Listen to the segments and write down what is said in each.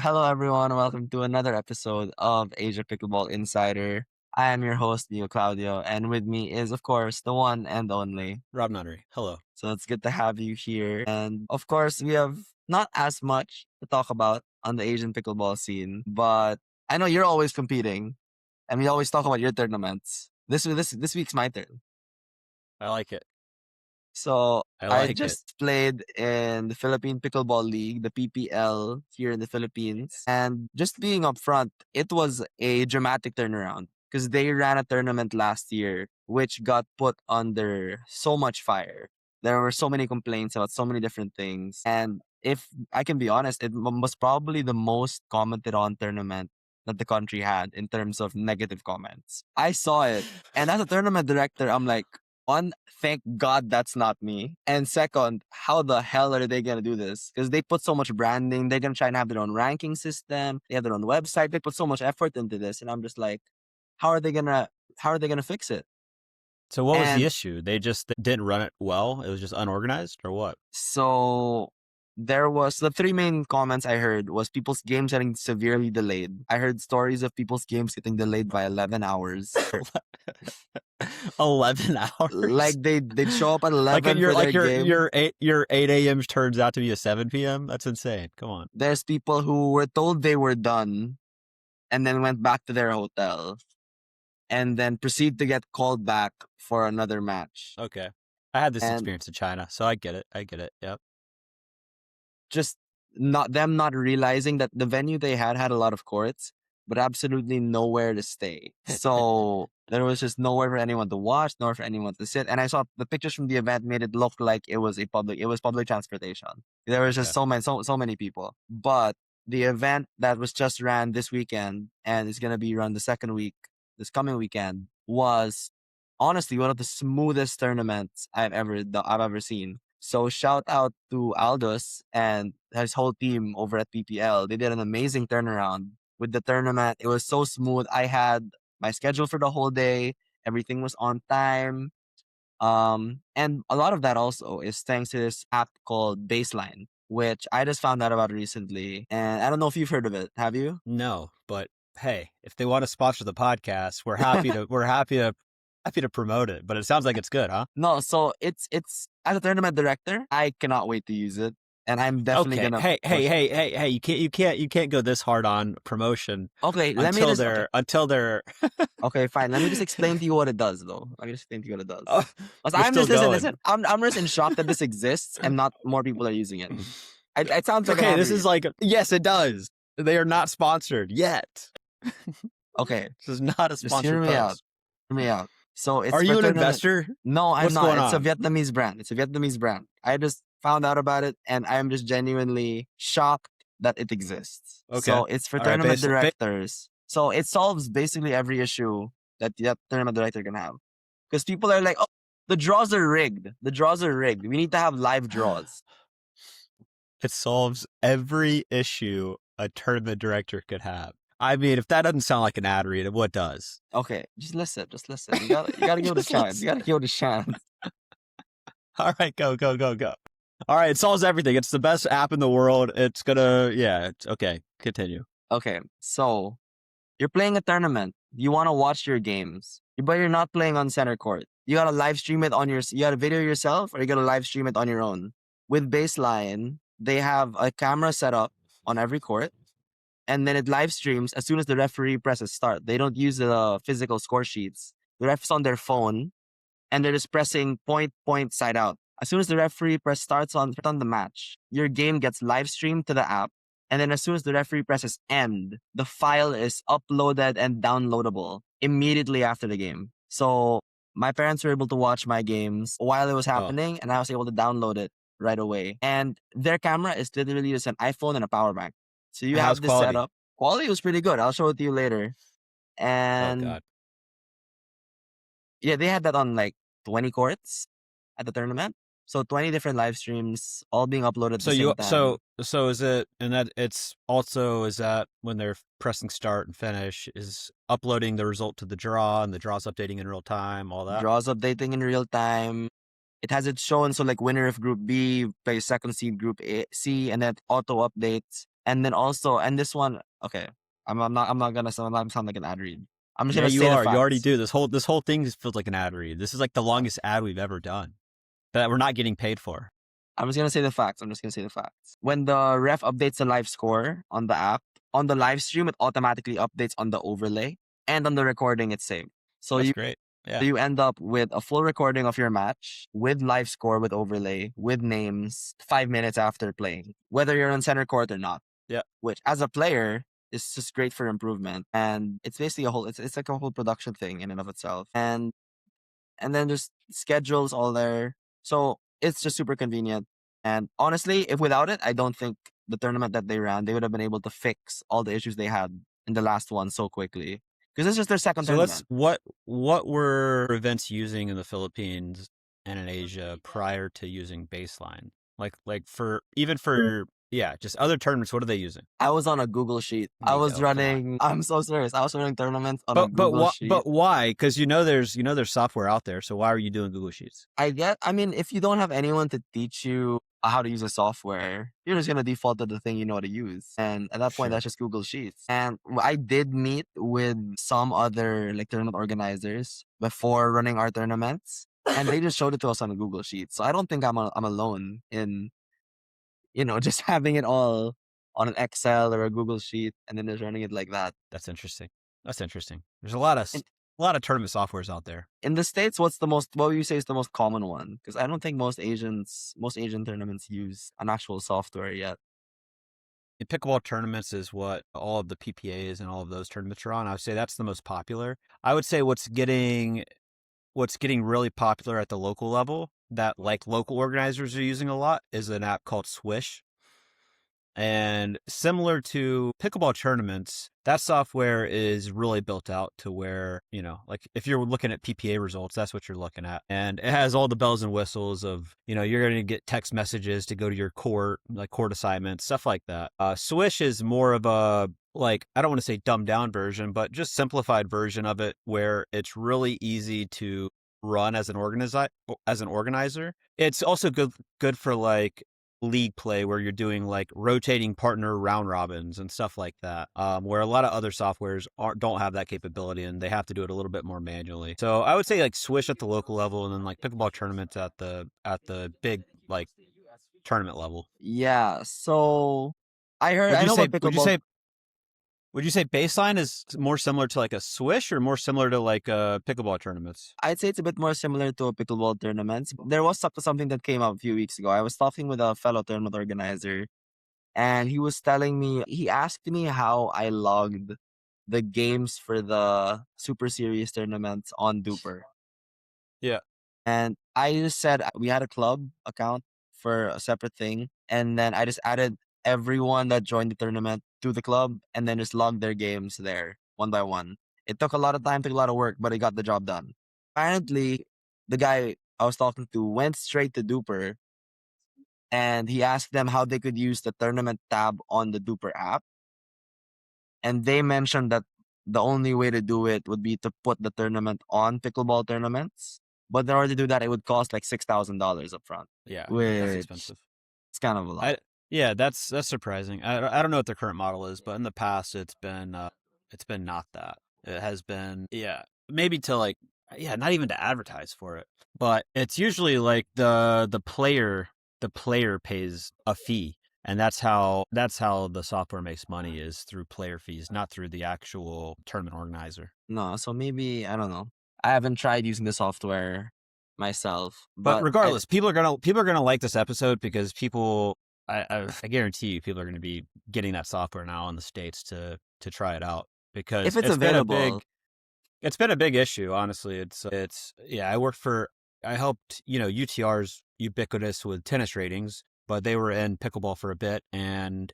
Hello, everyone. Welcome to another episode of Asia Pickleball Insider. I am your host, Migo Claudio, and with me is, of course, the one and only Rob Nunnery. Hello. So it's good to have you here. And of course, we have not as much to talk about on the Asian pickleball scene, but I know you're always competing, and we always talk about your tournaments. This week's my turn. I like it. So I I like it. just played in the Philippine Pickleball League, the PPL here in the Philippines. And just being upfront, it was a dramatic turnaround because they ran a tournament last year, which got put under so much fire. There were so many complaints about so many different things. And if I can be honest, it was probably the most commented on tournament that the country had in terms of negative comments. I saw it. And as a tournament director, I'm like, one, thank God that's not me. And second, how the hell are they gonna do this? Because they put so much branding. They're gonna try and have their own ranking system. They have their own website. They put so much effort into this, and I'm just like, how are they gonna fix it? So what was the issue? They just didn't run it well? It was just unorganized, or what? So there was the three main comments I heard was people's games getting severely delayed. I heard stories of people's games getting delayed by 11 hours. 11 hours? Like they'd show up at 11 your 8 a.m. turns out to be a 7 p.m.? That's insane. Come on. There's people who were told they were done and then went back to their hotel and then proceed to get called back for another match. Okay. I had this experience in China, so I get it. Yep. Just not realizing that the venue they had a lot of courts, but absolutely nowhere to stay. So there was just nowhere for anyone to watch, nor for anyone to sit. And I saw the pictures from the event made it look like it was public transportation. There was just so many people. But the event that was just ran this weekend and is gonna be run this coming weekend was honestly one of the smoothest tournaments I've ever seen. So shout out to Aldous and his whole team over at PPL. They did an amazing turnaround with the tournament. It was so smooth. I had my schedule for the whole day. Everything was on time. And a lot of that also is thanks to this app called Baseline, which I just found out about recently. And I don't know if you've heard of it. Have you? No, but hey, if they want to sponsor the podcast, we're happy to promote it, but it sounds like it's good, huh? No, so it's as a tournament director, I cannot wait to use it, and I'm definitely gonna. Hey! You can't go this hard on promotion. Okay, until they're. Okay, fine. Let me just explain to you what it does, though. Let me just explain to you what it does. I'm just listen. I'm just in shock that this exists and not more people are using it. It sounds like okay. This is like yes, it does. They are not sponsored yet. Okay, this is not a sponsored. Hear me out. So it's are you an investor? No, I'm What's not. Going it's on? a Vietnamese brand. I just found out about it, and I'm just genuinely shocked that it exists. Okay. So it's for tournament directors. So it solves basically every issue that tournament director can have. Because people are like, oh, the draws are rigged. We need to have live draws. It solves every issue a tournament director could have. I mean, if that doesn't sound like an ad read, what does? Okay, just listen. You gotta give it a chance. You gotta give it a chance. All right, go. All right, it solves everything. It's the best app in the world. It's okay. Continue. Okay, so you're playing a tournament. You want to watch your games, but you're not playing on center court. You gotta live stream it you gotta video yourself, or you gotta live stream it on your own. With Baseline, they have a camera set up on every court. And then it live streams as soon as the referee presses start. They don't use the physical score sheets. The ref's on their phone, and they're just pressing point, side out. As soon as the referee starts on the match, your game gets live streamed to the app. And then as soon as the referee presses end, the file is uploaded and downloadable immediately after the game. So my parents were able to watch my games while it was happening, and I was able to download it right away. And their camera is literally just an iPhone and a power bank. So you have this setup. Quality was pretty good. I'll show it to you later. And yeah, they had that on like 20 courts at the tournament. So 20 different live streams, all being uploaded at the same time. So is it, and that it's also, is that when they're pressing start and finish, is uploading the result to the draw, and the draw's updating in real time, all that? Draws updating in real time. It has it shown, so like winner of Group B plays second seed Group C, and then auto updates. And then also, and this one, okay, I'm not gonna sound like an ad read. I'm just Yeah, gonna you say the are. You already facts. do. This whole thing just feels like an ad read. This is like the longest ad we've ever done that we're not getting paid for. I'm just gonna say the facts. I'm just gonna say the facts. When the ref updates the live score on the app, on the live stream, it automatically updates on the overlay, and on the recording, it's saved. So That's you great. Yeah. you end up with a full recording of your match with live score, with overlay, with names, 5 minutes after playing, whether you're on center court or not. Yeah. Which, as a player, is just great for improvement, and it's basically a whole. It's like a whole production thing in and of itself, and then there's schedules all there. So it's just super convenient. And honestly, if without it, I don't think the tournament that they ran, they would have been able to fix all the issues they had in the last one so quickly. Because it's just their second So let's tournament. what were events using in the Philippines and in Asia prior to using baseline? Like for even for just other tournaments, what are they using? I was on a Google sheet. I was Migo, come on. running. I'm so serious. I was running tournaments on a Google sheet. But why? Because there's software out there. So why are you doing Google Sheets? I mean, if you don't have anyone to teach you how to use a software, you're just gonna default to the thing you know how to use. And at that point, Sure. that's just Google Sheets. And I did meet with some other like tournament organizers before running our tournaments, and they just showed it to us on a Google Sheet. So I don't think I'm alone in just having it all on an Excel or a Google Sheet and then just running it like that. That's interesting. There's a lot of tournament softwares out there. In the States, what would you say is the most common one? Because I don't think most Asian tournaments use an actual software yet. In pickleball tournaments is what all of the PPAs and all of those tournaments are on. I would say that's the most popular. I would say what's getting really popular at the local level that like local organizers are using a lot is an app called Swish. And similar to pickleball tournaments, that software is really built out to where, like if you're looking at PPA results, that's what you're looking at. And it has all the bells and whistles of, you're going to get text messages to go to your court, like court assignments, stuff like that. Swish is more of a, like, I don't want to say dumbed down version, but just simplified version of it where it's really easy to run as an organizer. It's also good for like league play where you're doing like rotating partner round robins and stuff like that, where a lot of other softwares don't have that capability and they have to do it a little bit more manually. So I would say like Swish at the local level and then like pickleball tournaments at the big like tournament level. Yeah. So I know about pickleball. Would you say baseline is more similar to like a Swish or more similar to like pickleball tournaments? I'd say it's a bit more similar to a pickleball tournament. There was something that came up a few weeks ago. I was talking with a fellow tournament organizer, and he asked me how I logged the games for the Super Series tournaments on Duper. Yeah. And I just said we had a club account for a separate thing, and then I just added everyone that joined the tournament to the club, and then just logged their games there one by one. It took a lot of time, took a lot of work, but it got the job done. Apparently, the guy I was talking to went straight to Duper, and he asked them how they could use the tournament tab on the Duper app. And they mentioned that the only way to do it would be to put the tournament on pickleball tournaments. But in order to do that, it would cost like $6,000 up front. Yeah, which that's expensive. It's kind of a lot. That's surprising. I don't know what their current model is, but in the past it's been not that. It has been maybe to like not even to advertise for it, but it's usually like the player pays a fee, and that's how the software makes money is through player fees, not through the actual tournament organizer. No, so maybe I don't know. I haven't tried using the software myself, But regardless, people are gonna like this episode because people, I guarantee you, people are gonna be getting that software now in the States to try it out because if it's available. It's been a big issue, honestly. I helped UTR's ubiquitous with tennis ratings, but they were in pickleball for a bit, and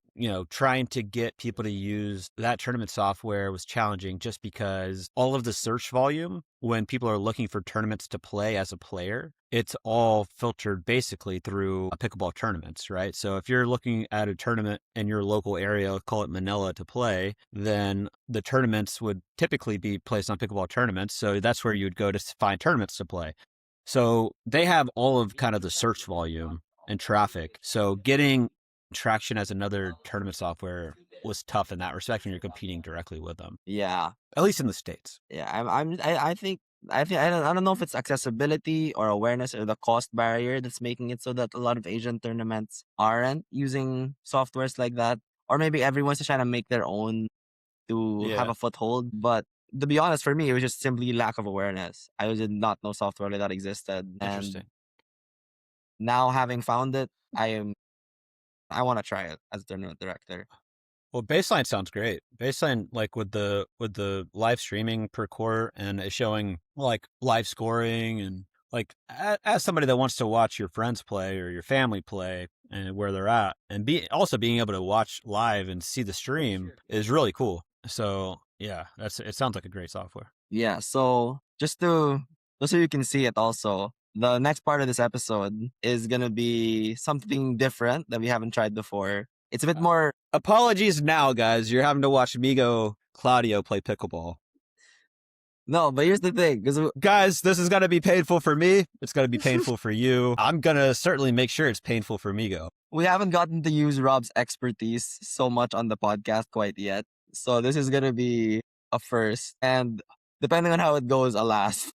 trying to get people to use that tournament software was challenging just because all of the search volume when people are looking for tournaments to play as a player, it's all filtered basically through pickleball tournaments, right? So if you're looking at a tournament in your local area, call it Manila, to play, then the tournaments would typically be placed on pickleball tournaments. So that's where you'd go to find tournaments to play. So they have all of kind of the search volume and traffic. So getting Traction as another tournament software was tough in that respect when you're competing directly with them. Yeah, At least in the States. yeah. I think I don't know if it's accessibility or awareness or the cost barrier that's making it so that a lot of Asian tournaments aren't using softwares like that, or maybe everyone's just trying to make their own to have Yeah. a foothold. But to be honest, for me, it was just simply lack of awareness. I did not know software like that existed, and Interesting. now having found it, I want to try it as a tournament director. Well, Baseline sounds great. Baseline, like with the live streaming per court and it showing like live scoring and like as somebody that wants to watch your friends play or your family play and where they're at and also being able to watch live and see the stream is really cool. So yeah, it sounds like a great software. Yeah, so just so you can see it also, the next part of this episode is gonna be something different that we haven't tried before. It's a bit more. Apologies now, guys. You're having to watch Migo Claudio play pickleball. No, but here's the thing, because Guys, this is going to be painful for me. It's going to be painful for you. I'm going to certainly make sure it's painful for Migo. we haven't gotten to use Rob's expertise so much on the podcast quite yet. So this is gonna be a first, and depending on how it goes, a last.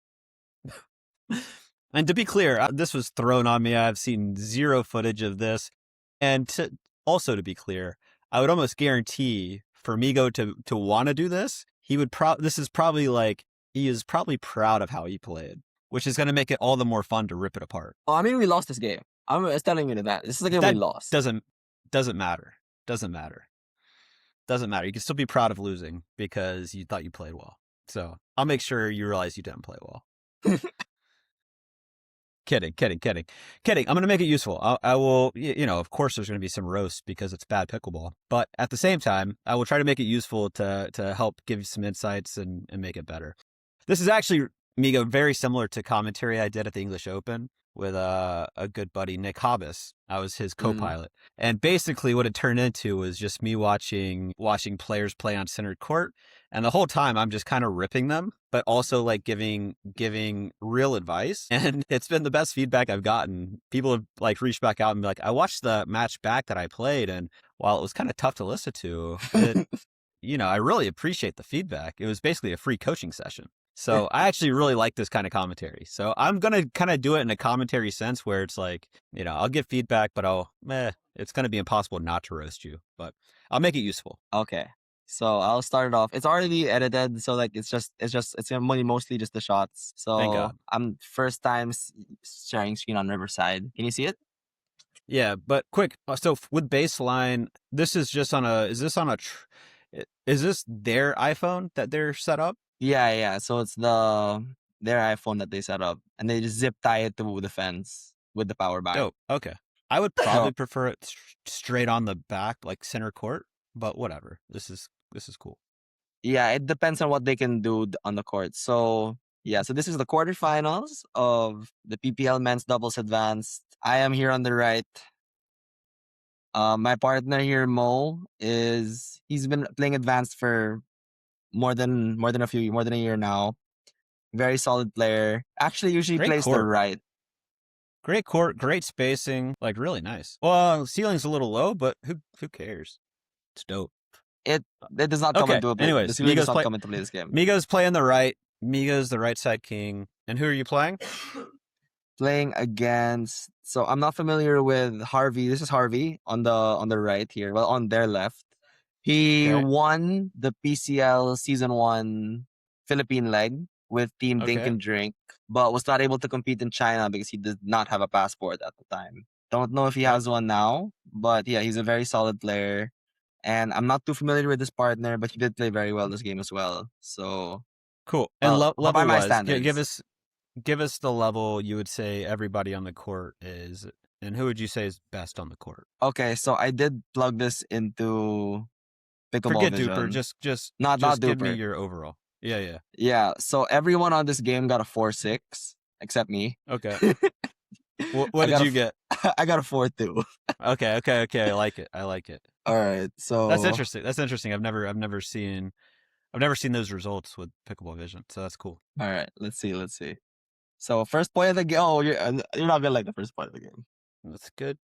And to be clear, this was thrown on me. I've seen zero footage of this. And also to be clear, I would almost guarantee for Migo to want to do this, this is probably like, he is probably proud of how he played, which is going to make it all the more fun to rip it apart. Oh, I mean, we lost this game. I'm just telling you that. This is a game we lost. Doesn't matter. Doesn't matter. Doesn't matter. You can still be proud of losing because you thought you played well. So I'll make sure you realize you didn't play well. Kidding. I'm going to make it useful. I will, of course there's going to be some roast because it's bad pickleball, but at the same time, I will try to make it useful to help give you some insights and make it better. This is actually, Migo, very similar to commentary I did at the English Open with a good buddy, Nick Hobbs. I was his co-pilot. And basically what it turned into was just me watching players play on center court. And the whole time I'm just kind of ripping them, but also like giving real advice. And it's been the best feedback I've gotten. People have like reached back out and be like, I watched the match back that I played. And while it was kind of tough to listen to, I really appreciate the feedback. It was basically a free coaching session. So I actually really like this kind of commentary. So I'm going to kind of do it in a commentary sense where it's like, I'll give feedback, but it's going to be impossible not to roast you, but I'll make it useful. Okay. So I'll start it off. It's already edited, so like it's mostly just the shots. Thank So God. I'm first time sharing screen on Riverside. Can you see it? Yeah, but quick. So with Baseline, is this their iPhone that they're set up? Yeah. So it's their iPhone that they set up, and they just zip tie it to the fence with the power back. Oh, okay. I would probably prefer it straight on the back, like center court, but whatever. This is cool. Yeah, it depends on what they can do on the court. So yeah, so this is the quarterfinals of the PPL Men's Doubles Advanced. I am here on the right. My partner here, Mo, he's been playing advanced for more than a year now. Very solid player. Actually, usually Great plays court. the right. Great court, great spacing, like really nice. Well, ceiling's a little low, but who cares? It's dope. It does not come into a play. Anyways, the ceiling does not come into play this game. Migo's playing the right. Migo's the right side king. And who are you playing? Playing against. So I'm not familiar with Harvey. This is Harvey on the right here. Well, on their left. He won the PCL Season 1 Philippine leg with Team Dink and Drink, but was not able to compete in China because he did not have a passport at the time. Don't know if he has one now, but yeah, he's a very solid player. And I'm not too familiar with his partner, but he did play very well this game as well. So cool. And level-wise, give us the level you would say everybody on the court is, and who would you say is best on the court? Okay, so I did plug this into Pickleball Vision. Duper, just give me your overall. Yeah. So everyone on this game got a 4-6 except me. Okay. What did you get? I got a 4-2. Okay. I like it. All right. So that's interesting. I've never seen those results with Pickleball Vision. So that's cool. All right. Let's see. So first point of the game. Oh, you're not gonna like the first point of the game. That's good.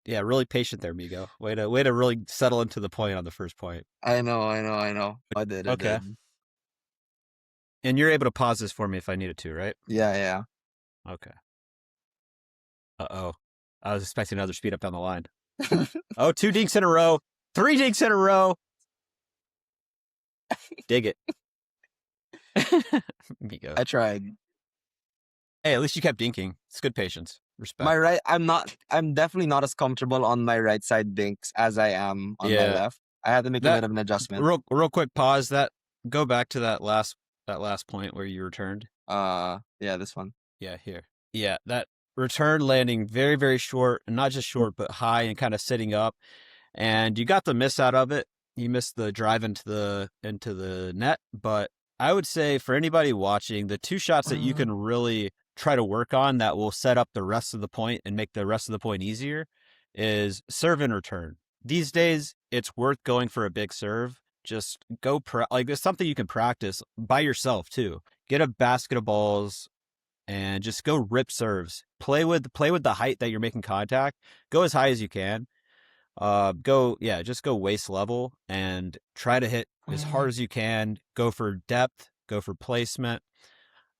Yeah, really patient there, Migo. Way to really settle into the point on the first point. I know. I Okay. did. And you're able to pause this for me if I needed to, right? Yeah. Okay. Uh-oh. I was expecting another speed up down the line. Oh, 2 dinks in a row. 3 dinks in a row. Dig it. Migo. I tried. Hey, at least you kept dinking. It's good patience. Respect. My right, I'm definitely not as comfortable on my right side dinks as I am on my Yeah. left. I had to make a That bit of an adjustment. real quick pause that. Go back to that last point where you returned. Yeah, this one. Yeah, here. Yeah, that return landing very, very short, and not just short, but high and kind of sitting up. And you got the miss out of it. You missed the drive into the net. But I would say for anybody watching, the 2 shots that you can really try to work on that will set up the rest of the point and make the rest of the point easier is serve and return. These days, it's worth going for a big serve. Just go like there's something you can practice by yourself too. Get a basket of balls and just go rip serves. Play with the height that you're making contact. Go as high as you can. Just go waist level and try to hit as hard as you can. Go for depth, go for placement.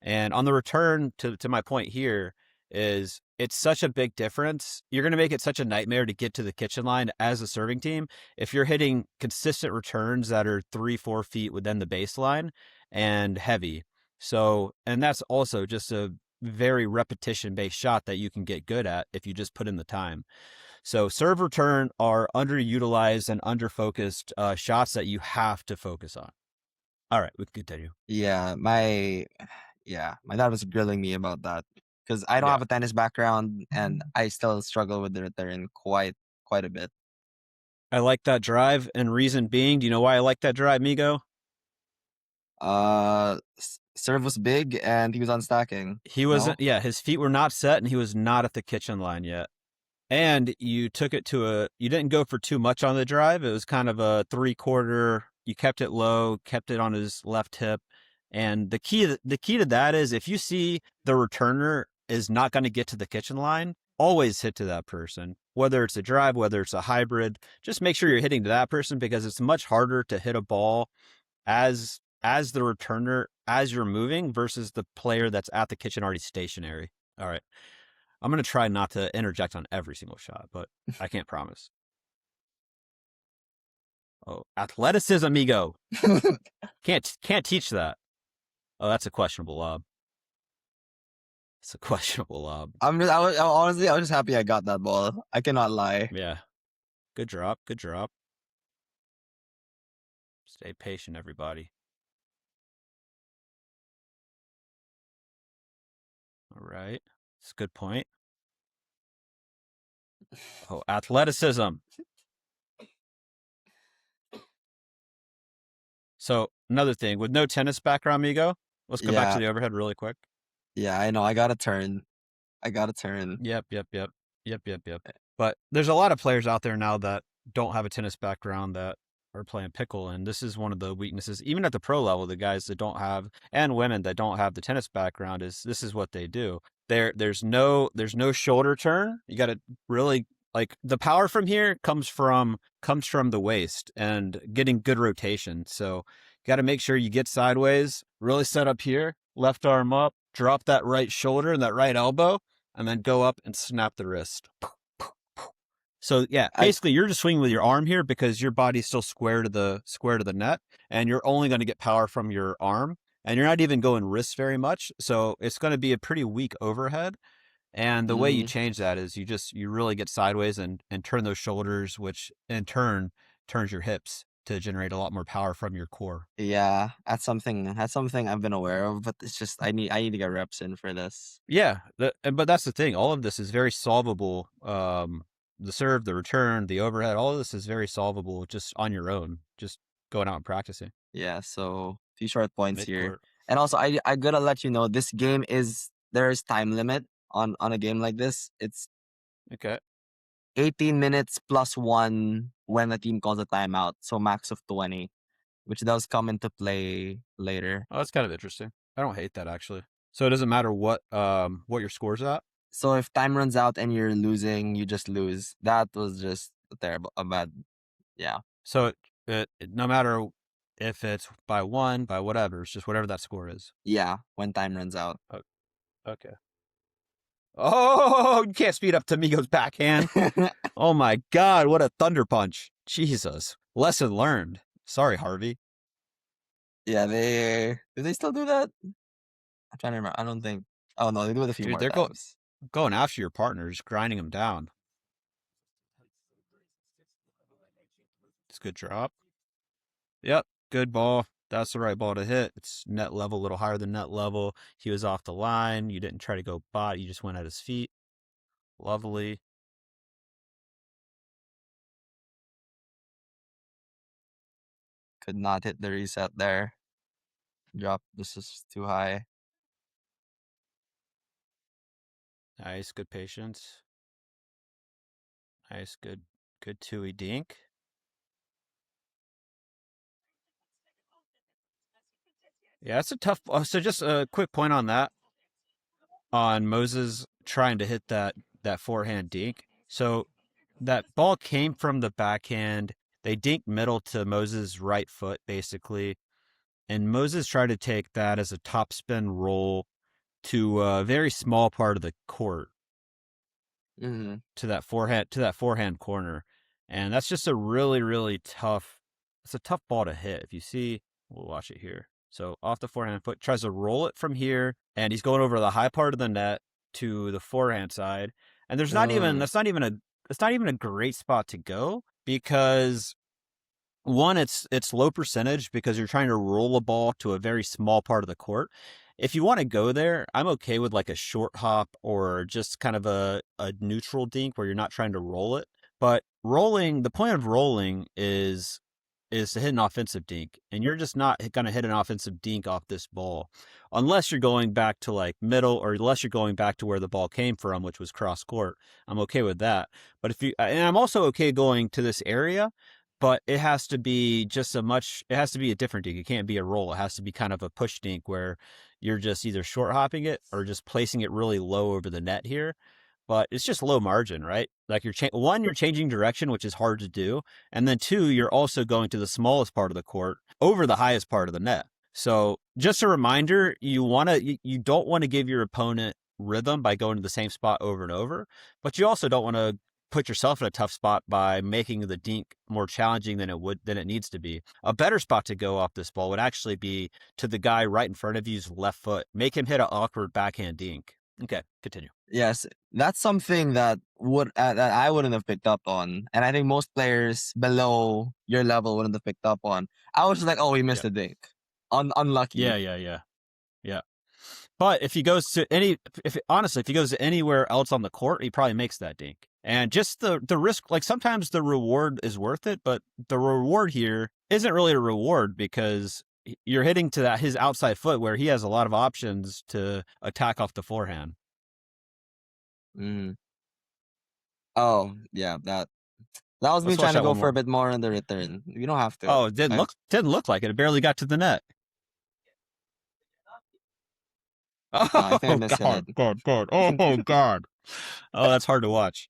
And on the return to my point here is it's such a big difference. You're going to make it such a nightmare to get to the kitchen line as a serving team if you're hitting consistent returns that are 3-4 feet within the baseline and heavy. So, and that's also just a very repetition based shot that you can get good at if you just put in the time. So serve return are underutilized and underfocused shots that you have to focus on. All right, we can continue. Yeah, my dad was grilling me about that because I don't have a tennis background and I still struggle with the return quite a bit. I like that drive, and reason being, do you know why I like that drive, Migo? Serve was big and he was unstacking. He wasn't. Yeah, his feet were not set, and he was not at the kitchen line yet. And you took it to you didn't go for too much on the drive. It was kind of a 3/4. You kept it low, kept it on his left hip. And the key to that is if you see the returner is not going to get to the kitchen line, always hit to that person. Whether it's a drive, whether it's a hybrid, just make sure you're hitting to that person because it's much harder to hit a ball as the returner as you're moving versus the player that's at the kitchen already stationary. All right. I'm going to try not to interject on every single shot, but I can't promise. Oh, athleticism, amigo. Can't teach that. Oh, that's a questionable lob. It's a questionable lob. Honestly, I was just happy I got that ball. I cannot lie. Yeah. Good drop. Good drop. Stay patient, everybody. All right. It's a good point. Oh, athleticism. So another thing, with no tennis background, Migo, let's go back to the overhead really quick. Yeah, I know. I got to turn. Yep. But there's a lot of players out there now that don't have a tennis background that are playing pickle, and this is one of the weaknesses. Even at the pro level, the guys that don't have and women that don't have the tennis background this is what they do. There's no shoulder turn. You got to really like the power from here comes from the waist and getting good rotation. So you got to make sure you get sideways, really set up here, left arm up, drop that right shoulder and that right elbow, and then go up and snap the wrist. So yeah, basically you're just swinging with your arm here because your body's still square to the net, and you're only going to get power from your arm, and you're not even going wrist very much. So it's going to be a pretty weak overhead. And the way you change that is you really get sideways and turn those shoulders, which in turn turns your hips to generate a lot more power from your core. Yeah, that's something I've been aware of, but it's just I need to get reps in for this. Yeah, but that's the thing. All of this is very solvable. The serve, the return, the overhead, all of this is very solvable just on your own, just going out and practicing. Yeah, so few short points here. Midcourt. And also I gotta let you know this game there is time limit on a game like this. It's Okay. 18 minutes plus 1 when the team calls a timeout, so max of 20, which does come into play later. Oh, that's kind of interesting. I don't hate that actually. So it doesn't matter what your score's at? So if time runs out and you're losing, you just lose. That was just a bad, yeah. So no matter if it's by 1, by whatever, it's just whatever that score is. Yeah, when time runs out. Okay. Oh, you can't speed up to Migo's backhand. Oh my God, what a thunder punch. Jesus. Lesson learned. Sorry, Harvey. Yeah, do they still do that? I'm trying to remember. I don't think. Oh no, they do it a few Dude, more they're times. going after your partners, grinding them down. It's a good drop. Yep, good ball. That's the right ball to hit. It's net level, a little higher than net level. He was off the line. You didn't try to go bot. You just went at his feet. Lovely. Could not hit the reset there. Drop. This is too high. Nice, good patience. Nice, good two-y dink. Yeah, that's a tough. So just a quick point on that, on Moses trying to hit that forehand dink. So that ball came from the backhand. They dinked middle to Moses' right foot, basically. And Moses tried to take that as a topspin roll to a very small part of the court, to that forehand corner. And that's just a really, really tough, it's a tough ball to hit. If you see, we'll watch it here. So off the forehand foot, tries to roll it from here, and he's going over the high part of the net to the forehand side. And it's not even a great spot to go, because one, it's low percentage because you're trying to roll a ball to a very small part of the court. If you want to go there, I'm okay with like a short hop or just kind of a neutral dink where you're not trying to roll it. But the point of rolling is to hit an offensive dink, and you're just not going to hit an offensive dink off this ball unless you're going back to like middle, or unless you're going back to where the ball came from, which was cross court. I'm okay with that. But and I'm also okay going to this area, but it has to be it has to be a different dink. It can't be a roll. It has to be kind of a push dink where you're just either short hopping it or just placing it really low over the net here. But it's just low margin, right? Like you're changing direction, which is hard to do. And then two, you're also going to the smallest part of the court over the highest part of the net. So just a reminder, you don't want to give your opponent rhythm by going to the same spot over and over, but you also don't want to put yourself in a tough spot by making the dink more challenging than it needs to be. A better spot to go off this ball would actually be to the guy right in front of you's left foot. Make him hit an awkward backhand dink. Okay, continue. Yes, that's something that that I wouldn't have picked up on, and I think most players below your level wouldn't have picked up on. I was just like, oh, he missed a dink. Unlucky. Yeah. But if he goes to if he goes to anywhere else on the court, he probably makes that dink. And just the risk, like sometimes the reward is worth it, but the reward here isn't really a reward because you're hitting to his outside foot where he has a lot of options to attack off the forehand. Oh, yeah, that was me trying to go for a bit more on the return. You don't have to. Oh, it didn't look like it. It barely got to the net. Oh, I think I missed God. Oh, God. Oh, that's hard to watch.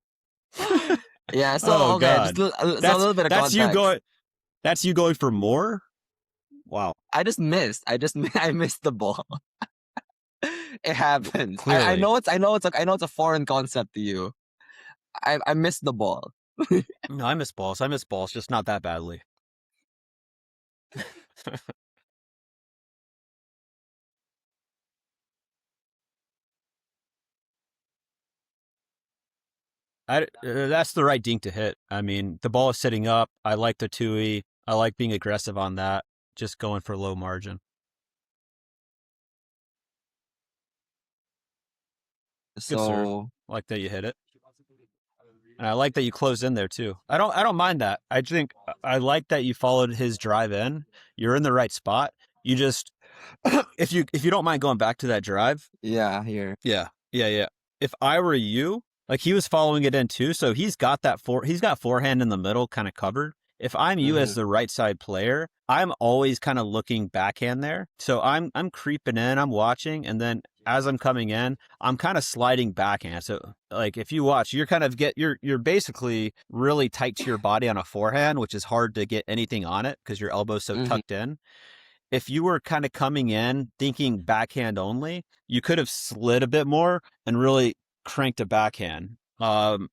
Yeah, so just a little bit of context. That's you going for more? Wow. I just missed. I missed the ball. It happens. Clearly. I know it's a foreign concept to you. I missed the ball. No, I miss balls, just not that badly. That's the right dink to hit. I mean, the ball is sitting up. I like the 2E. I like being aggressive on that. Just going for low margin. So, good serve. I like that you hit it. And I like that you closed in there too. I don't mind that. I think I like that you followed his drive in. You're in the right spot. You just if you don't mind going back to that drive. Yeah, here. Yeah. If I were you, like he was following it in too, so he's got forehand in the middle kind of covered. if I'm you as Mm-hmm. the right side player, I'm always kind of looking backhand there. So I'm creeping in, I'm watching, and then as I'm coming in, I'm kind of sliding backhand. So like if you watch, you're kind of you're basically really tight to your body on a forehand, which is hard to get anything on it because your elbow's so Mm-hmm. tucked in. If you were kind of coming in thinking backhand only, you could have slid a bit more and really cranked a backhand. And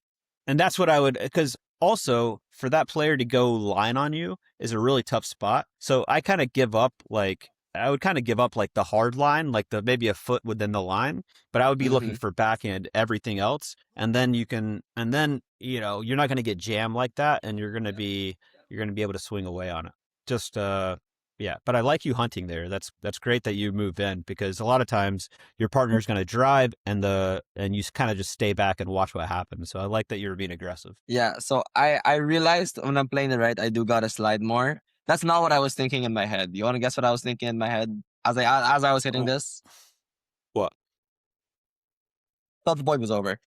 that's what I would, because also for that player to go line on you is a really tough spot. So I kind of give up like, I would kind of give up like the hard line, like the maybe a foot within the line, but I would be looking Mm-hmm. for backhand everything else. And then you can, and then, you know, you're not going to get jammed like that and you're going to be able to swing away on it. Just, yeah, but I like you hunting there. That's great that you move in because a lot of times your partner's going to drive and you kind of just stay back and watch what happens. So I like that you're being aggressive. Yeah, so I realized when I'm playing the right, I do gotta slide more. That's not what I was thinking in my head. You want to guess what I was thinking in my head as I was hitting this? What? Thought the point was over.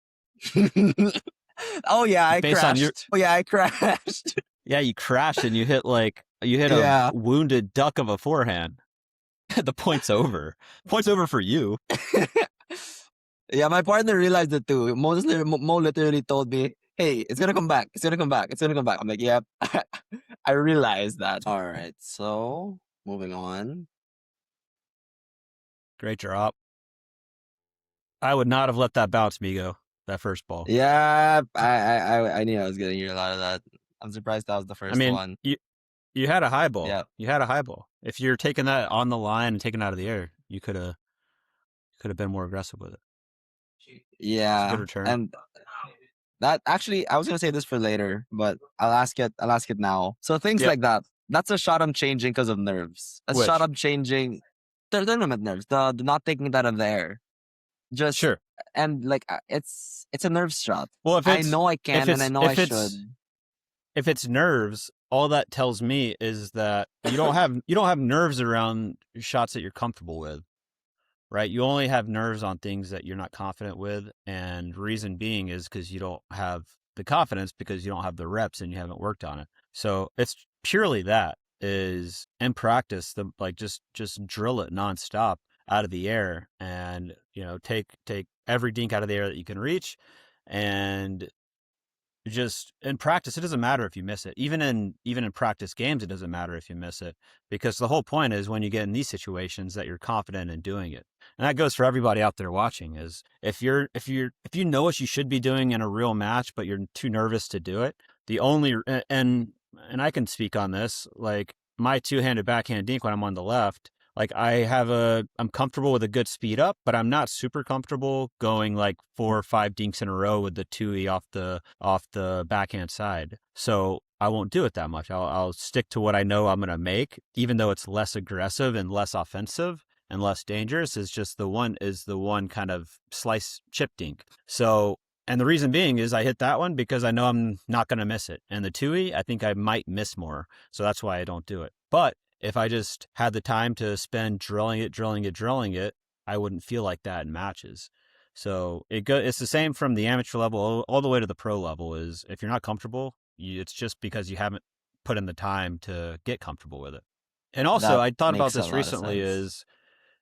Oh yeah, I Based on your crashed. Oh yeah, I crashed. yeah, you crashed and you hit a Yeah. wounded duck of a forehand. The point's over. Point's over for you. Yeah, my partner realized it too. Mo literally told me, "Hey, it's gonna come back. It's gonna come back. It's gonna come back." I'm like, "Yep." I realized that. All right, so moving on. Great drop. I would not have let that bounce, Migo. That first ball. Yeah, I knew I was gonna hear a lot of that. I'm surprised that was the I first mean, one. you had a high ball. Yeah, You had a high ball. If you're taking that on the line and taking it out of the air, you could have been more aggressive with it. It's a good yeah, return. and that actually, I was gonna say this for later, but I'll ask it. I'll ask it now. So things Yep. like that. That's a shot I'm changing because of nerves. A shot Which I'm changing. The tournament nerves. The not taking that in the air. Just sure. and like it's a nerves shot. Well, I know I can and I know I should. if it's nerves, all that tells me is that you don't have nerves around shots that you're comfortable with, right? You only have nerves on things that you're not confident with, and reason being is because you don't have the confidence because you don't have the reps and you haven't worked on it. So it's purely that is in practice, the like just drill it nonstop out of the air, and you know take every dink out of the air that you can reach, and just in practice, it doesn't matter if you miss it. Even in practice games, it doesn't matter if you miss it because the whole point is when you get in these situations that you're confident in doing it. And that goes for everybody out there watching is if you know what you should be doing in a real match, but you're too nervous to do it, the only and I can speak on this, like my two-handed backhand dink when I'm on the left, like I'm comfortable with a good speed up, but I'm not super comfortable going like 4 or 5 dinks in a row with the 2E off the backhand side. So I won't do it that much. I'll stick to what I know I'm going to make, even though it's less aggressive and less offensive and less dangerous. Is the one kind of slice chip dink. So, and the reason being is I hit that one because I know I'm not going to miss it. And the 2E, I think I might miss more. So that's why I don't do it. But if I just had the time to spend drilling it, I wouldn't feel like that in matches. So it's the same from the amateur level all the way to the pro level. Is if you're not comfortable, it's just because you haven't put in the time to get comfortable with it. And also, That I thought about makes a this lot of recently. sense.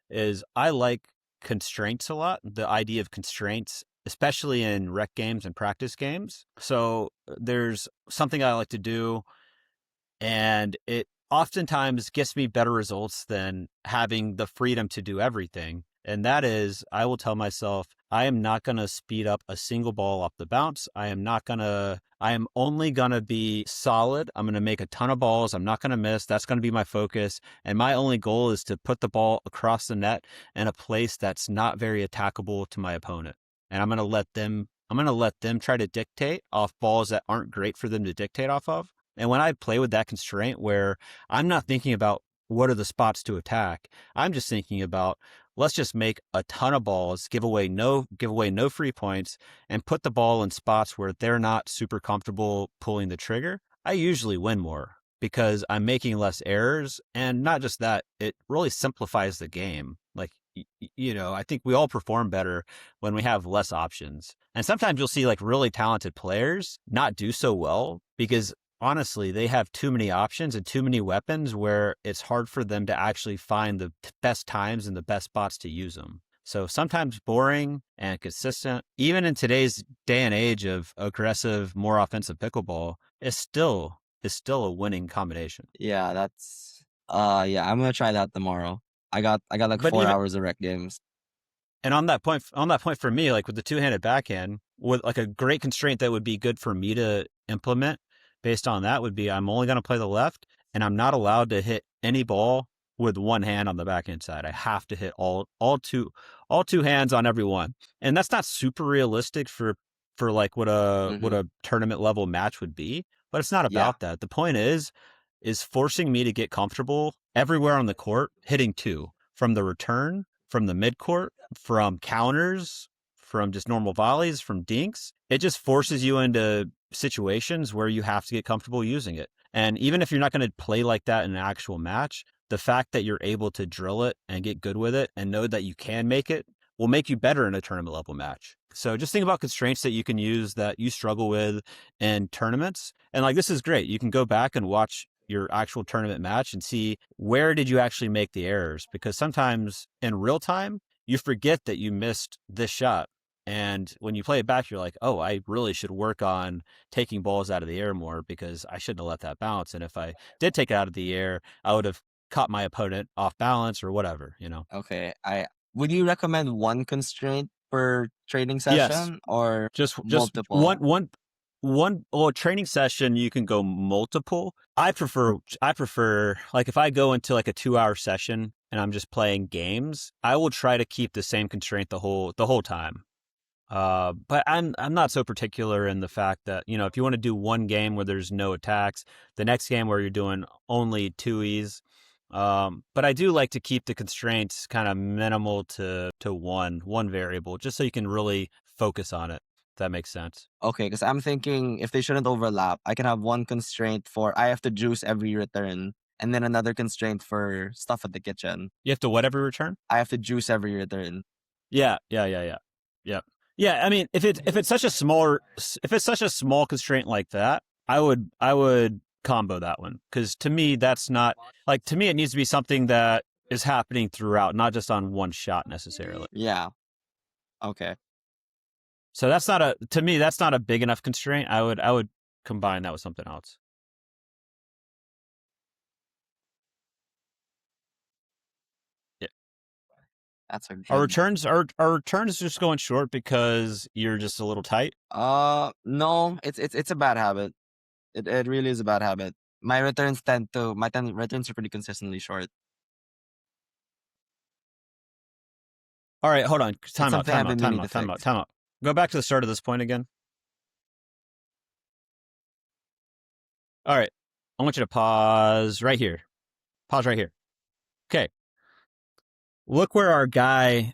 Is I like constraints a lot. The idea of constraints, especially in rec games and practice games. So there's something I like to do, and it oftentimes gets me better results than having the freedom to do everything. And that is, I will tell myself, I am not going to speed up a single ball off the bounce. I am only going to be solid. I'm going to make a ton of balls. I'm not going to miss. That's going to be my focus. And my only goal is to put the ball across the net in a place that's not very attackable to my opponent. And I'm going to let them try to dictate off balls that aren't great for them to dictate off of. And when I play with that constraint where I'm not thinking about what are the spots to attack, I'm just thinking about let's just make a ton of balls, give away no free points, and put the ball in spots where they're not super comfortable pulling the trigger. I usually win more because I'm making less errors, and not just that, it really simplifies the game. Like I think we all perform better when we have less options. And sometimes you'll see like really talented players not do so well because honestly, they have too many options and too many weapons where it's hard for them to actually find the best times and the best spots to use them. So sometimes boring and consistent, even in today's day and age of aggressive, more offensive pickleball, is still a winning combination. Yeah, yeah, I'm gonna try that tomorrow. I got like But 4 hours of rec games. and on that point for me, like with the two-handed backhand, with like a great constraint that would be good for me to implement based on that would be I'm only going to play the left and I'm not allowed to hit any ball with one hand on the backhand side. I have to hit all two hands on every one. And that's not super realistic for like what a Mm-hmm. tournament level match would be, but it's not Yeah. about that. The point is forcing me to get comfortable everywhere on the court, hitting two from the return, from the mid court, from counters, from just normal volleys, from dinks. It just forces you into situations where you have to get comfortable using it. And even if you're not going to play like that in an actual match, the fact that you're able to drill it and get good with it and know that you can make it will make you better in a tournament level match. So just think about constraints that you can use that you struggle with in tournaments. And like, this is great. You can go back and watch your actual tournament match and see where did you actually make the errors, because sometimes in real time you forget that you missed this shot, and when you play it back you're like, oh, I really should work on taking balls out of the air more because I shouldn't have let that bounce, and if I did take it out of the air I would have caught my opponent off balance or whatever, you know. Okay. I Would you recommend one constraint per training Yes, session or just one multiple? one one well, training session you can go multiple. I prefer like if I go into like a 2-hour session and I'm just playing games, I will try to keep the same constraint the whole time. But I'm not so particular in the fact that, you know, if you want to do one game where there's no attacks, the next game where you're doing only two E's. But I do like to keep the constraints kind of minimal to one variable, just so you can really focus on it. If that makes sense. Okay, because I'm thinking if they shouldn't overlap, I can have one constraint for I have to juice every return, and then another constraint for stuff at the kitchen. You have to whatever return. I have to juice every return. Yeah. Yeah. I mean, if it's such a small constraint like that, I would combo that one, because to me that's not like, to me it needs to be something that is happening throughout, not just on one shot necessarily. Yeah. Okay. So that's not a to me that's not a big enough constraint. I would combine that with something else. Yeah. That's a Our good. returns our returns just going short because you're just a little tight. No, it's a bad habit. It really is a bad habit. My returns are pretty consistently short. All right, hold on. It's Time out, something time I've out, been time meaning to out, time out, fix. time out. Go back to the start of this point again. All right. I want you to pause right here. Pause right here. Okay. Look where our guy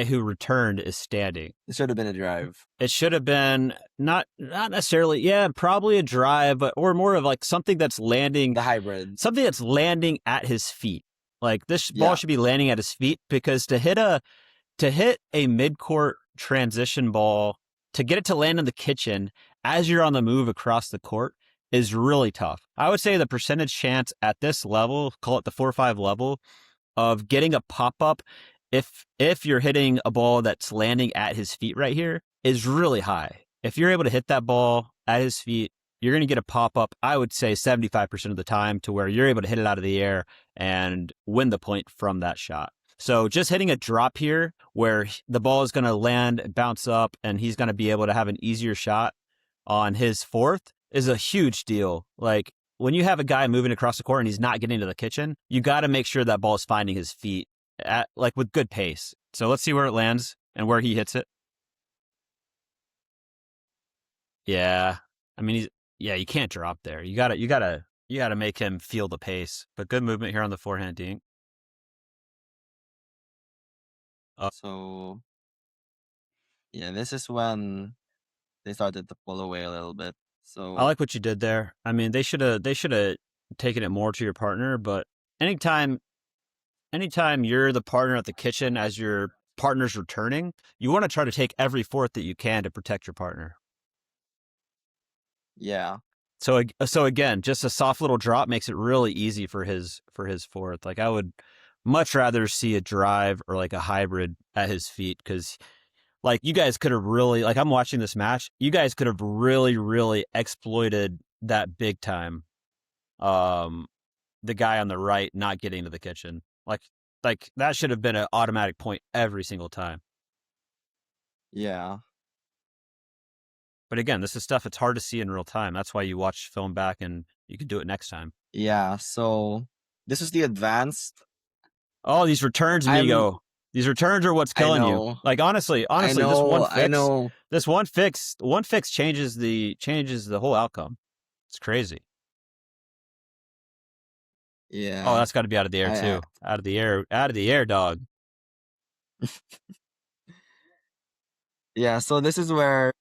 who returned is standing. It should have been a drive. It should have been not necessarily, yeah, probably a drive, but or more of like something that's landing The hybrid. at his feet. Like this ball Yeah. should be landing at his feet, because to hit a mid-court transition ball, to get it to land in the kitchen as you're on the move across the court is really tough. I would say the percentage chance at this level, call it the 4 or 5 level, of getting a pop-up if you're hitting a ball that's landing at his feet right here is really high. If you're able to hit that ball at his feet, you're going to get a pop-up, I would say 75% of the time, to where you're able to hit it out of the air and win the point from that shot. So just hitting a drop here where the ball is going to land, bounce up, and he's going to be able to have an easier shot on his fourth is a huge deal. Like, when you have a guy moving across the court and he's not getting to the kitchen, you got to make sure that ball is finding his feet at like with good pace. So let's see where it lands and where he hits it. Yeah. I mean, you can't drop there. You gotta make him feel the pace. But good movement here on the forehand dink. So yeah, this is when they started to pull away a little bit. I So like what you did there. I mean, they should have taken it more to your partner, but anytime you're the partner at the kitchen as your partner's returning, you want to try to take every fourth that you can to protect your partner. yeah. So again, just a soft little drop makes it really easy for his fourth. Like I would much rather see a drive or like a hybrid at his feet because like you guys could have really like I'm watching this match. You guys could have really exploited that big time. The guy on the right not getting to the kitchen. Like that should have been an automatic point every single time. Yeah. But again, this is stuff it's hard to see in real time. That's why you watch film back and you can do it next time. Yeah. So this is the advanced. Oh, these returns, Migo. These returns are what's killing you. Like honestly, this one fix changes the whole outcome. It's crazy. Yeah. Oh, that's got to be out of the air too. Out of the air, dog. Yeah. So this is where.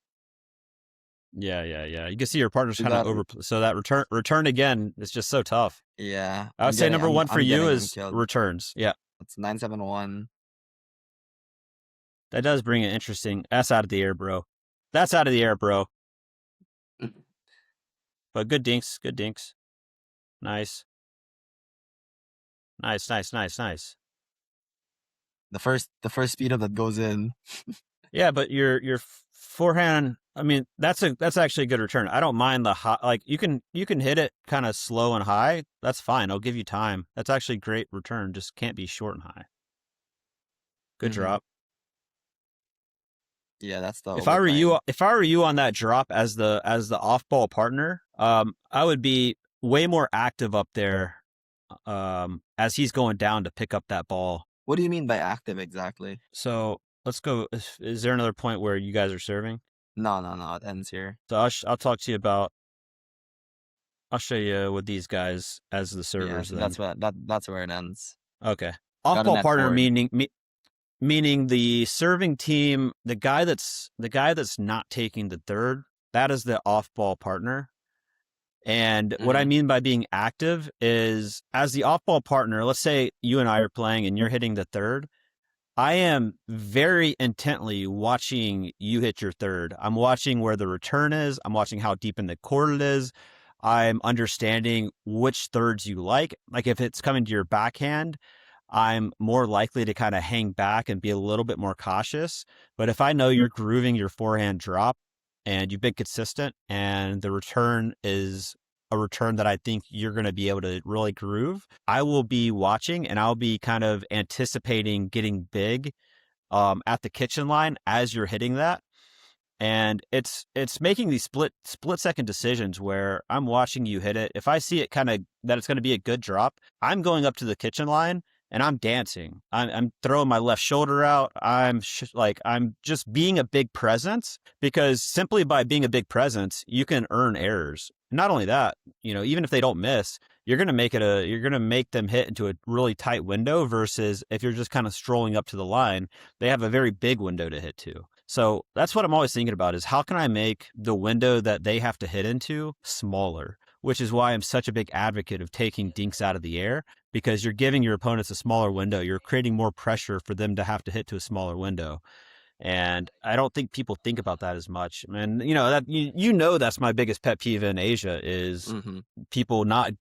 Yeah. You can see your partner's kind of over. So that return again is just so tough. Yeah. I would say number one for you is returns. Yeah. It's 971. That does bring it interesting. That's out of the air, bro. That's out of the air, bro. But good dinks. Good dinks. Nice. Nice. The first speed up that goes in. Yeah, but your forehand. I mean, that's actually a good return. I don't mind the high. Like you can hit it kind of slow and high. That's fine. I'll give you time. That's actually a great return. Just can't be short and high. Good drop. Yeah, that's the. If I were you on that drop as the off ball partner, I would be way more active up there, as he's going down to pick up that ball. What do you mean by active exactly? So let's go. Is there another point where you guys are serving? No. It ends here. So I'll talk to you about. I'll show you with these guys as the servers. Yeah, that's where it ends. Okay, off ball partner meaning the serving team, the guy that's not taking the third. That is the off ball partner. And what I mean by being active is as the off ball partner. Let's say you and I are playing and you're hitting the third. I am very intently watching you hit your third. I'm watching where the return is. I'm watching how deep in the court it is. I'm understanding which thirds you like. Like if it's coming to your backhand, I'm more likely to kind of hang back and be a little bit more cautious. But if I know you're grooving your forehand drop and you've been consistent and the return is a return that I think you're going to be able to really groove, I will be watching and I'll be kind of anticipating getting big at the kitchen line as you're hitting that. And it's making these split second decisions where I'm watching you hit it. If I see it kind of that it's going to be a good drop, I'm going up to the kitchen line and I'm dancing. I'm throwing my left shoulder out. I'm just being a big presence, because simply by being a big presence, you can earn errors. Not only that, even if they don't miss, you're going to make them hit into a really tight window versus if you're just kind of strolling up to the line, they have a very big window to hit to. So that's what I'm always thinking about is how can I make the window that they have to hit into smaller, which is why I'm such a big advocate of taking dinks out of the air, because you're giving your opponents a smaller window. You're creating more pressure for them to have to hit to a smaller window. And I don't think people think about that as much. And that's my biggest pet peeve in Asia is people not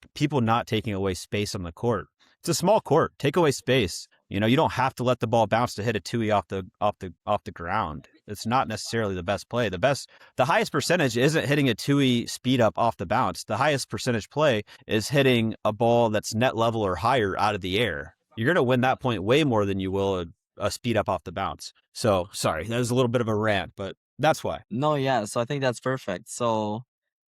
taking away space on the court. It's a small court. Take away space. You don't have to let the ball bounce to hit a 2-E off the ground. It's not necessarily the best play. The highest percentage isn't hitting a 2-E speed up off the bounce. The highest percentage play is hitting a ball that's net level or higher out of the air. You're going to win that point way more than you will a speed up off the bounce. So sorry, that was a little bit of a rant, but that's why. No, yeah. So I think that's perfect. So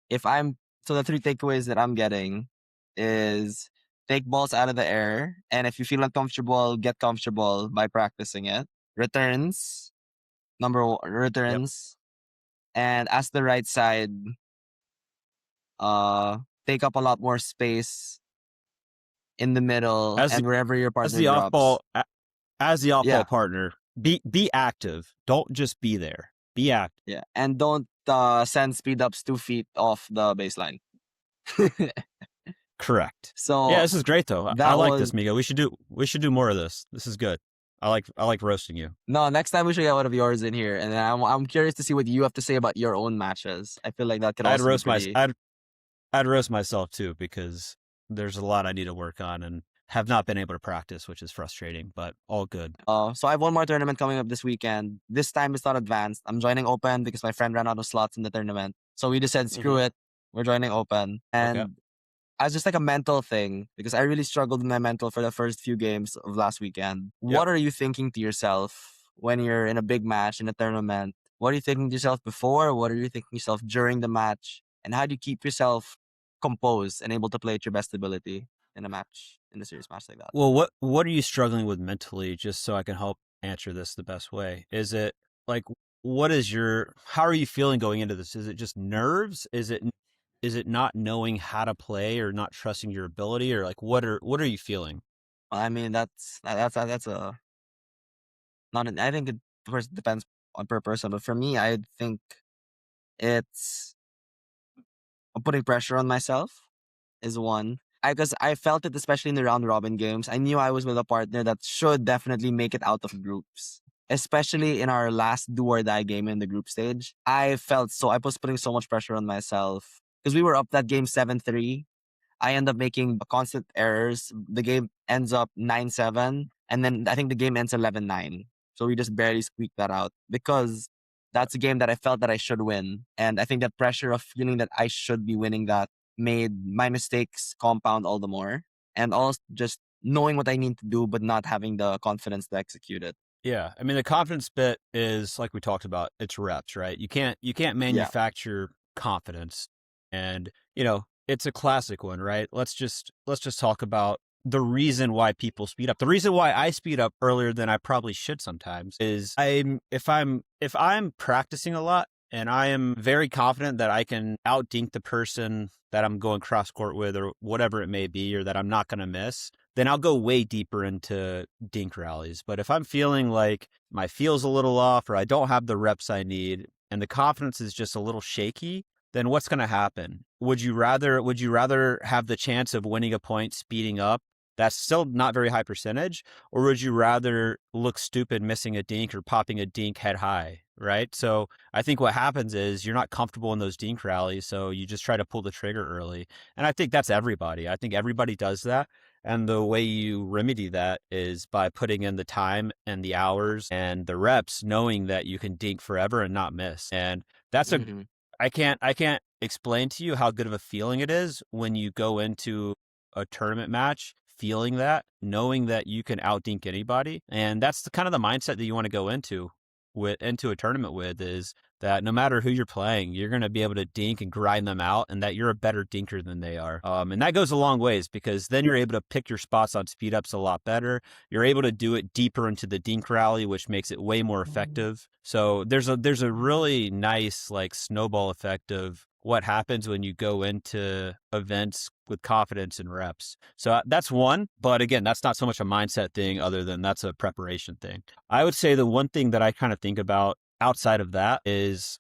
the three takeaways that I'm getting is take balls out of the air, and if you feel uncomfortable, get comfortable by practicing it. Returns, and as the right side, take up a lot more space in the middle and wherever your partner drops. As the off-ball partner, be active. Don't just be there. Be active. Yeah, and don't send speed ups 2 feet off the baseline. Correct. So yeah, this is great though. I like this, Migo. We should do more of this. This is good. I like roasting you. No, next time we should get one of yours in here, and then I'm curious to see what you have to say about your own matches. I feel like that could also I'd roast myself too because there's a lot I need to work on and have not been able to practice, which is frustrating, but all good. So I have one more tournament coming up this weekend. This time it's not advanced. I'm joining open because my friend ran out of slots in the tournament. So we just said, screw it. We're joining open. Okay. And as just like a mental thing, because I really struggled with my mental for the first few games of last weekend. Yep. What are you thinking to yourself when you're in a big match in a tournament? What are you thinking to yourself before? What are you thinking to yourself during the match? And how do you keep yourself composed and able to play at your best ability in a match, in a serious match like that? Well, what are you struggling with mentally, just so I can help answer this the best way? Is it like how are you feeling going into this? Is it just nerves? Is it not knowing how to play or not trusting your ability, or like what are you feeling? I mean, that's a not an. I think it of course depends on per person, but for me, I think it's putting pressure on myself is one. Because I felt it especially in the round robin games. I knew I was with a partner that should definitely make it out of groups. Especially in our last do or die game in the group stage. I was putting so much pressure on myself. Because we were up that game 7-3. I end up making constant errors. The game ends up 9-7. And then I think the game ends 11-9. So we just barely squeaked that out. Because that's a game that I felt that I should win. And I think that pressure of feeling that I should be winning that made my mistakes compound all the more. And also just knowing what I need to do, but not having the confidence to execute it. Yeah, I mean the confidence bit is like we talked about. It's reps, right? You can't Yeah. manufacture confidence, and it's a classic one, right? Let's just talk about the reason why people speed up. The reason why I speed up earlier than I probably should sometimes is if I'm practicing a lot and I am very confident that I can outdink the person that I'm going cross court with or whatever it may be, or that I'm not going to miss, then I'll go way deeper into dink rallies. But if I'm feeling like my feel's a little off or I don't have the reps I need and the confidence is just a little shaky, then what's going to happen? Would you rather have the chance of winning a point speeding up? That's still not very high percentage. Or would you rather look stupid missing a dink or popping a dink head high, right? So I think what happens is you're not comfortable in those dink rallies, so you just try to pull the trigger early. And I think that's everybody. I think everybody does that. And the way you remedy that is by putting in the time and the hours and the reps, knowing that you can dink forever and not miss. And that's a Mm-hmm. I can't explain to you how good of a feeling it is when you go into a tournament match feeling that, knowing that you can outdink anybody. And that's the kind of the mindset that you want to go into a tournament with, is that no matter who you're playing, you're going to be able to dink and grind them out, and that you're a better dinker than they are. And that goes a long ways, because then you're able to pick your spots on speed ups a lot better. You're able to do it deeper into the dink rally, which makes it way more effective. So there's a really nice like snowball effect of what happens when you go into events with confidence and reps. So that's one, but again, that's not so much a mindset thing, other than that's a preparation thing. I would say the one thing that I kind of think about outside of that is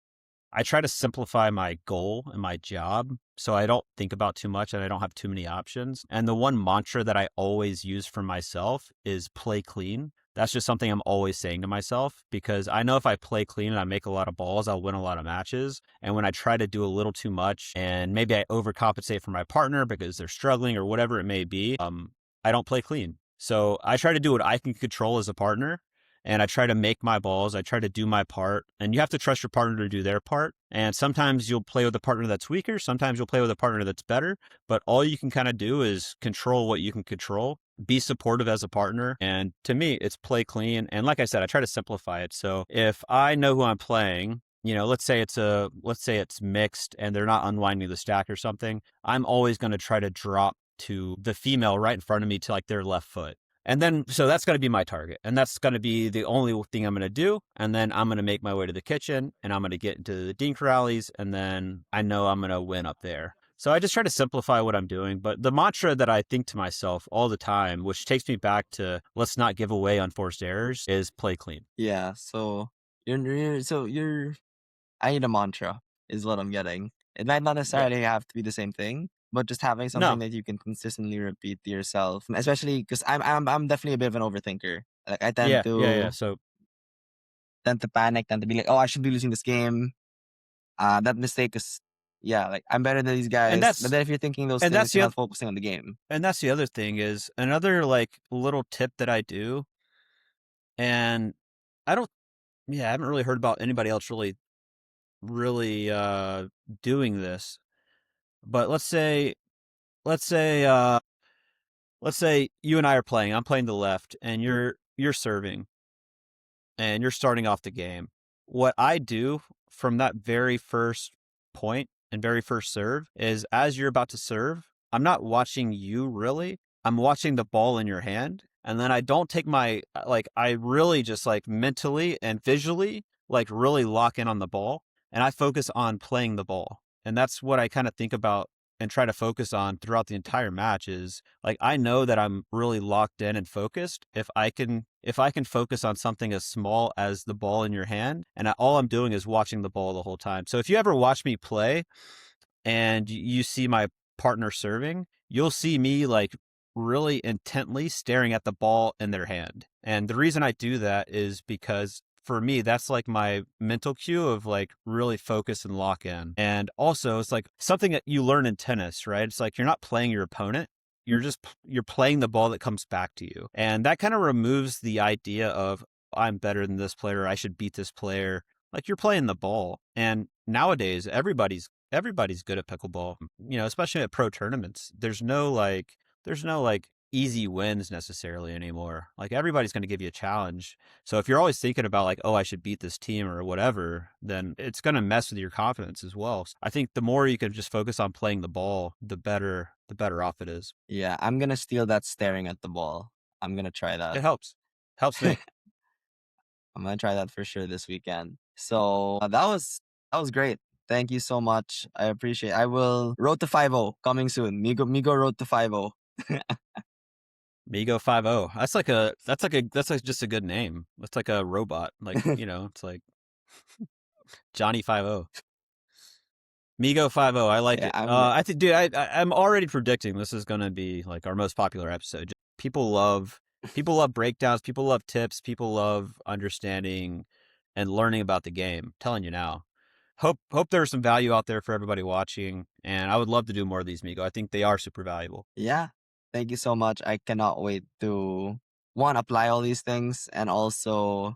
I try to simplify my goal and my job so I don't think about too much and I don't have too many options. And the one mantra that I always use for myself is play clean. That's just something I'm always saying to myself, because I know if I play clean and I make a lot of balls, I'll win a lot of matches. And when I try to do a little too much and maybe I overcompensate for my partner because they're struggling or whatever it may be, I don't play clean. So I try to do what I can control as a partner, and I try to make my balls. I try to do my part, and you have to trust your partner to do their part. And sometimes you'll play with a partner that's weaker. Sometimes you'll play with a partner that's better, but all you can kind of do is control what you can control, be supportive as a partner. And to me, it's play clean. And like I said, I try to simplify it. So if I know who I'm playing, let's say it's mixed and they're not unwinding the stack or something, I'm always going to try to drop to the female right in front of me to like their left foot. And then, so that's going to be my target. And that's going to be the only thing I'm going to do. And then I'm going to make my way to the kitchen and I'm going to get into the dink rallies. And then I know I'm going to win up there. So I just try to simplify what I'm doing. But the mantra that I think to myself all the time, which takes me back to let's not give away unforced errors, is play clean. Yeah. I need a mantra is what I'm getting. It might not Yeah. necessarily have to be the same thing, but just having something No. that you can consistently repeat to yourself, especially because I'm definitely a bit of an overthinker. Like I Yeah. Yeah. Yeah. So tend to panic, tend to be like, oh, I should be losing this game. That mistake is, yeah, like I'm better than these And guys. But that's then if you're thinking those and things, that's you're the not focusing on the game. and that's the other thing is another like little tip that I do, and I don't, yeah, I haven't really heard about anybody else really doing this. But let's say let's say you and I are playing. I'm playing the left, and you're serving, and you're starting off the game. What I do from that very first point and very first serve is as you're about to serve, I'm not watching you really. I'm watching the ball in your hand. And then I don't take my, like, I really just like mentally and visually, like, really lock in on the ball. And I focus on playing the ball. And that's what I kind of think about and try to focus on throughout the entire match is like I know that I'm really locked in and focused if I can focus on something as small as the ball in your hand and all I'm doing is watching the ball the whole time. So if you ever watch me play and you see my partner serving, you'll see me like really intently staring at the ball in their hand. And the reason I do that is because for me, that's like my mental cue of like really focus and lock in. And also, it's like something that you learn in tennis, right? It's like you're not playing your opponent. You're playing the ball that comes back to you. And that kind of removes the idea of I'm better than this player, I should beat this player. Like you're playing the ball. And nowadays everybody's good at pickleball, especially at pro tournaments. There's no like easy wins necessarily anymore. Like everybody's going to give you a challenge. So if you're always thinking about like, oh, I should beat this team or whatever, then it's going to mess with your confidence as well. So I think the more you can just focus on playing the ball, the better off it is. Yeah, I'm gonna steal that staring at the ball. I'm gonna try that. It helps me. I'm gonna try that for sure this weekend. So that was great. Thank you so much. I appreciate. I will road to 5-0 coming soon. Migo road to 5-0. Migo 50. That's like just a good name. That's like a robot. Like, it's like Johnny 50. Migo 50. I like Yeah, it. I think, dude, I'm already predicting this is going to be like our most popular episode. People love breakdowns. People love tips. People love understanding and learning about the game. I'm telling you now. Hope there's some value out there for everybody watching. And I would love to do more of these, Migo. I think they are super valuable. yeah. Thank you so much. I cannot wait to apply all these things and also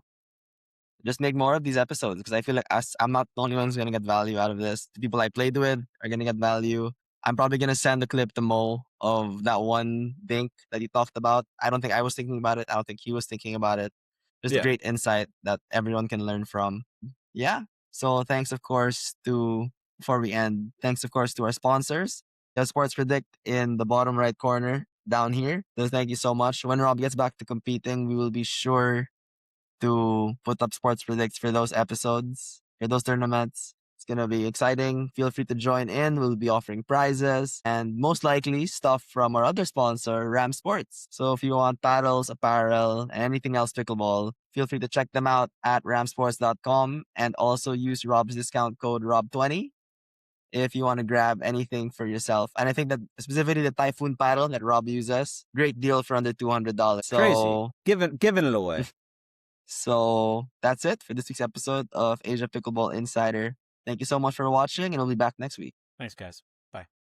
just make more of these episodes because I feel like I'm not the only one who's gonna get value out of this. The people I played with are gonna get value. I'm probably gonna send the clip to Mo of that one dink that he talked about. I don't think I was thinking about it. I don't think he was thinking about it. Just a Yeah. great insight that everyone can learn from. Yeah. So thanks, of course, before we end, thanks, of course, to our sponsors. The Sports Predict in the bottom right corner down here. So thank you so much. When Rob gets back to competing, we will be sure to put up sports predicts for those episodes, for those tournaments. It's going to be exciting. Feel free to join in. We'll be offering prizes and most likely stuff from our other sponsor, Ram Sports. So if you want paddles, apparel, and anything else pickleball, feel free to check them out at ramsports.com and also use Rob's discount code ROB20 if you want to grab anything for yourself. And I think that specifically the Typhoon paddle that Rob uses, great deal for under $200. Crazy. So Giving it away. So that's it for this week's episode of Asia Pickleball Insider. Thank you so much for watching, and we'll be back next week. Thanks, guys. Bye.